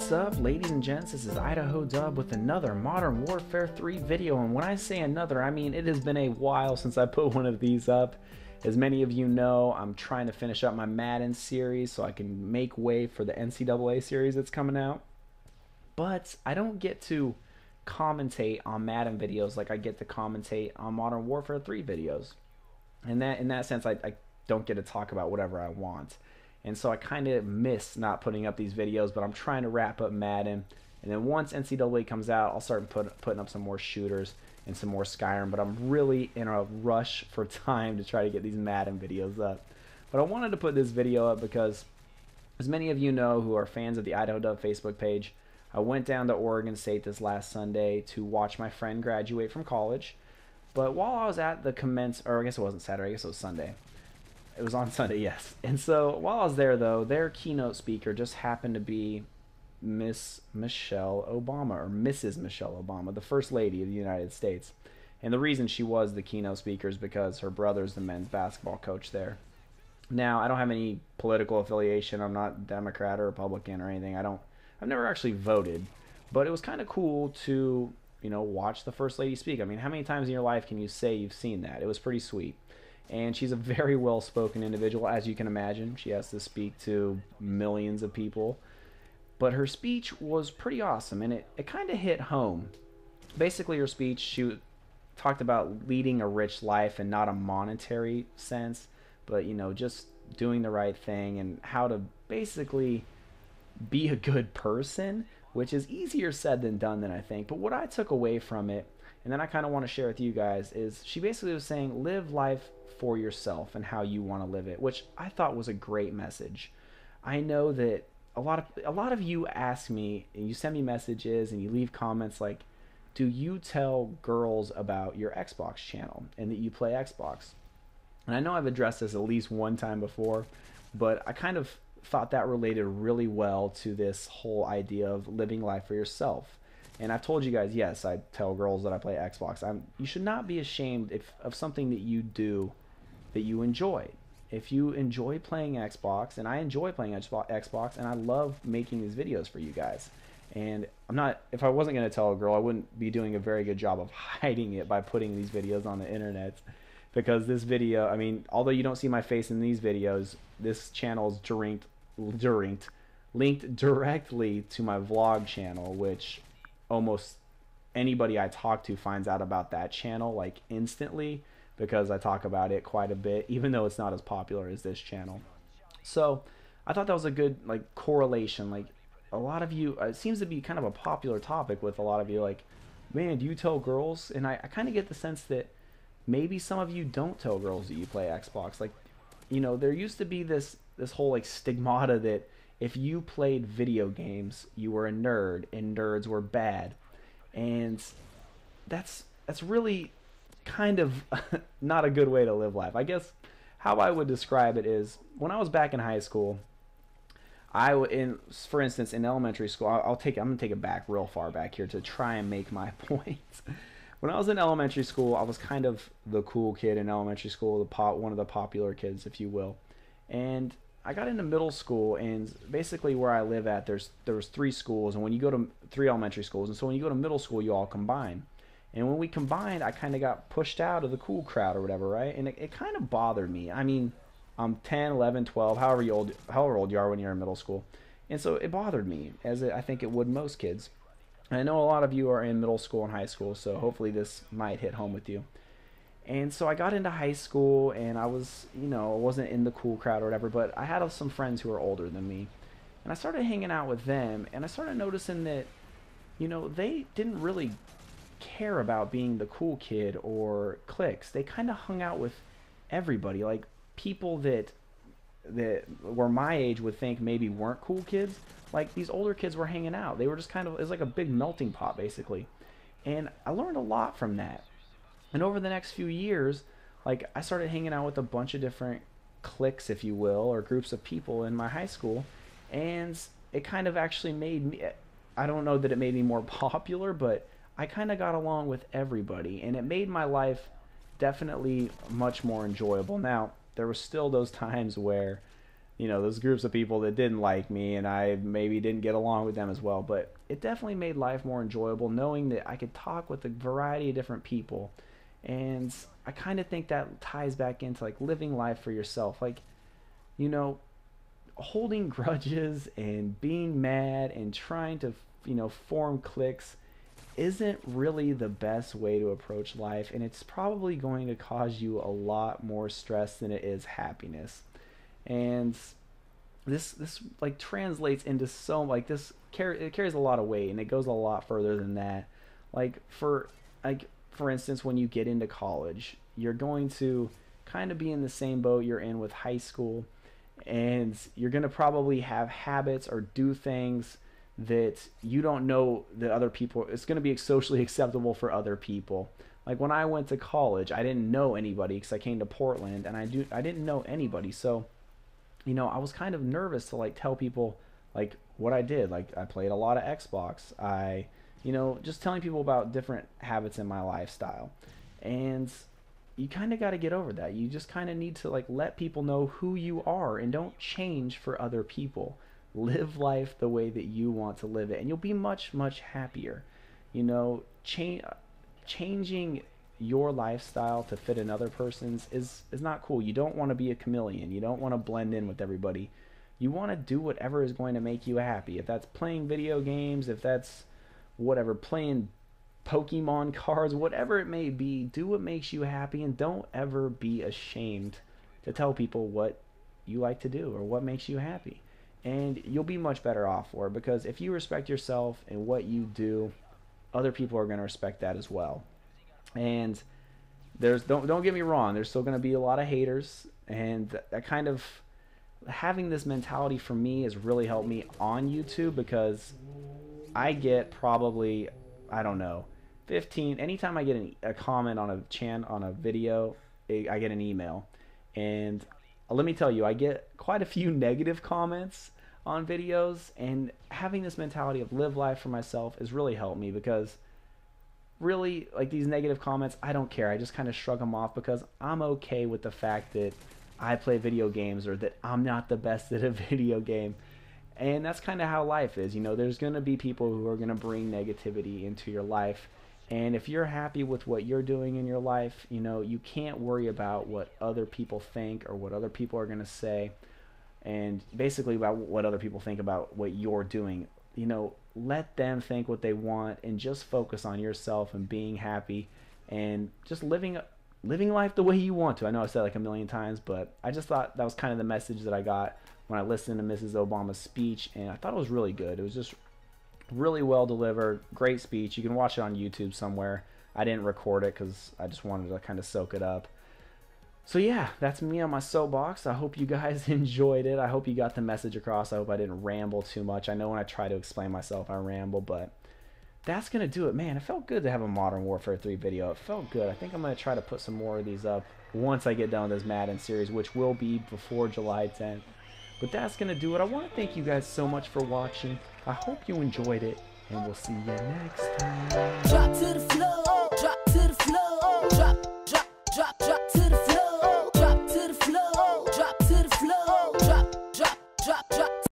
What's up, ladies and gents? This is IDAHODUB with another Modern Warfare 3 video, and when I say another, I mean it has been a while since I put one of these up. As many of you know, I'm trying to finish up my Madden series so I can make way for the NCAA series that's coming out. But I don't get to commentate on Madden videos like I get to commentate on Modern Warfare 3 videos. And in that sense, I don't get to talk about whatever I want. And so I kind of miss not putting up these videos, but I'm trying to wrap up Madden. And then once NCAA comes out, I'll start putting up some more shooters and some more Skyrim. But I'm really in a rush for time to try to get these Madden videos up. But I wanted to put this video up because, as many of you know who are fans of the IDAHODUB Facebook page, I went down to Oregon State this last Sunday to watch my friend graduate from college. But while I was at the or I guess it wasn't Saturday, I guess it was Sunday. It was on Sunday, yes. And so while I was there, though, their keynote speaker just happened to be Miss Michelle Obama, or Mrs. Michelle Obama, the First Lady of the United States. And the reason she was the keynote speaker is because her brother's the men's basketball coach there. Now, I don't have any political affiliation. I'm not Democrat or Republican or anything. I've never actually voted. But it was kind of cool to, watch the First Lady speak. I mean, how many times in your life can you say you've seen that? It was pretty sweet. And she's a very well-spoken individual, as you can imagine. She has to speak to millions of people. But her speech was pretty awesome, and it kind of hit home. Basically, her speech, she talked about leading a rich life and not a monetary sense, but, just doing the right thing and how to basically be a good person, which is easier said than done, I think. But what I took away from it, and then I kind of want to share with you guys, is she basically was saying live life for yourself and how you want to live it, which I thought was a great message. I know that a lot of you ask me, and you send me messages and you leave comments like, do you tell girls about your Xbox channel and that you play Xbox? And I know I've addressed this at least one time before, but I kind of thought that related really well to this whole idea of living life for yourself. And I've told you guys, yes, I tell girls that I play Xbox. You should not be ashamed of something that you do that you enjoy. If you enjoy playing Xbox, and I enjoy playing Xbox, and I love making these videos for you guys. And if I wasn't going to tell a girl, I wouldn't be doing a very good job of hiding it by putting these videos on the internet. Because this video, I mean, although you don't see my face in these videos, this channel is linked directly to my vlog channel, which almost anybody I talk to finds out about that channel like instantly, because I talk about it quite a bit, even though it's not as popular as this channel. So I thought that was a good correlation. Like, a lot of you, it seems to be kind of a popular topic with a lot of you, like, man, do you tell girls? And I kind of get the sense that maybe some of you don't tell girls that you play Xbox. Like, there used to be this whole stigmata that if you played video games, you were a nerd and nerds were bad. And that's really kind of not a good way to live life. I guess how I would describe it is, when I was back in high school, for instance, in elementary school, I'm going to take it back real far back here to try and make my point. When I was in elementary school, I was kind of the cool kid in elementary school, one of the popular kids, if you will. And I got into middle school, and basically where I live at, there was 3 schools, and when you go to 3 elementary schools, and so when you go to middle school, you all combine. And when we combined, I kind of got pushed out of the cool crowd or whatever, right? And it kind of bothered me. I mean, I'm 10, 11, 12, however old you are when you're in middle school. And so it bothered me, as I think it would most kids. And I know a lot of you are in middle school and high school, so hopefully this might hit home with you. And so I got into high school, and I was, I wasn't in the cool crowd or whatever, but I had some friends who were older than me. And I started hanging out with them, and I started noticing that, they didn't really care about being the cool kid or cliques. They kind of hung out with everybody, like people that were my age would think maybe weren't cool kids. Like, these older kids were hanging out. They were just it was like a big melting pot, basically. And I learned a lot from that. And over the next few years, I started hanging out with a bunch of different cliques, if you will, or groups of people in my high school. And it kind of actually made me, I don't know that it made me more popular, but I kind of got along with everybody. And it made my life definitely much more enjoyable. Now, there were still those times where those groups of people that didn't like me, and I maybe didn't get along with them as well. But it definitely made life more enjoyable knowing that I could talk with a variety of different people. And I kind of think that ties back into like living life for yourself. Like, holding grudges and being mad and trying to, form cliques isn't really the best way to approach life, and it's probably going to cause you a lot more stress than it is happiness. And this like translates into it carries a lot of weight, and it goes a lot further than that. For instance, when you get into college, you're going to kind of be in the same boat you're in with high school, and you're going to probably have habits or do things that you don't know that other people, it's going to be socially acceptable for other people. Like when I went to college, I didn't know anybody because I came to Portland, and I didn't know anybody. So, I was kind of nervous to like tell people like what I did. Like I played a lot of Xbox. Just telling people about different habits in my lifestyle. And you kind of got to get over that. You just kind of need to like let people know who you are, and don't change for other people. Live life the way that you want to live it, and you'll be much, much happier. Changing your lifestyle to fit another person's is not cool. You don't want to be a chameleon. You don't want to blend in with everybody. You want to do whatever is going to make you happy. If that's playing video games, if that's whatever, playing Pokemon cards, whatever it may be, do what makes you happy, and don't ever be ashamed to tell people what you like to do or what makes you happy. And you'll be much better off for it, because if you respect yourself and what you do, other people are going to respect that as well. And don't get me wrong, there's still going to be a lot of haters, and that kind of having this mentality for me has really helped me on YouTube, because I get probably, I don't know, 15, anytime I get a comment on a video, I get an email. And let me tell you, I get quite a few negative comments on videos, and having this mentality of live life for myself has really helped me, because really, like, these negative comments, I don't care. I just kind of shrug them off, because I'm okay with the fact that I play video games, or that I'm not the best at a video game. And that's kind of how life is. There's going to be people who are going to bring negativity into your life. And if you're happy with what you're doing in your life, you can't worry about what other people think or what other people are going to say, and basically about what other people think about what you're doing. Let them think what they want, and just focus on yourself and being happy and just living life the way you want to. I know I said it like a million times, but I just thought that was kind of the message that I got when I listened to Mrs. Obama's speech, and I thought it was really good. It was just really well delivered, great speech. You can watch it on YouTube somewhere. I didn't record it because I just wanted to kind of soak it up. So yeah, that's me on my soapbox. I hope you guys enjoyed it. I hope you got the message across. I hope I didn't ramble too much. I know when I try to explain myself, I ramble, but that's going to do it. Man, it felt good to have a Modern Warfare 3 video. It felt good. I think I'm going to try to put some more of these up once I get done with this Madden series, which will be before July 10th. But that's going to do it. I want to thank you guys so much for watching. I hope you enjoyed it, and we'll see you next time. Drop to the floor.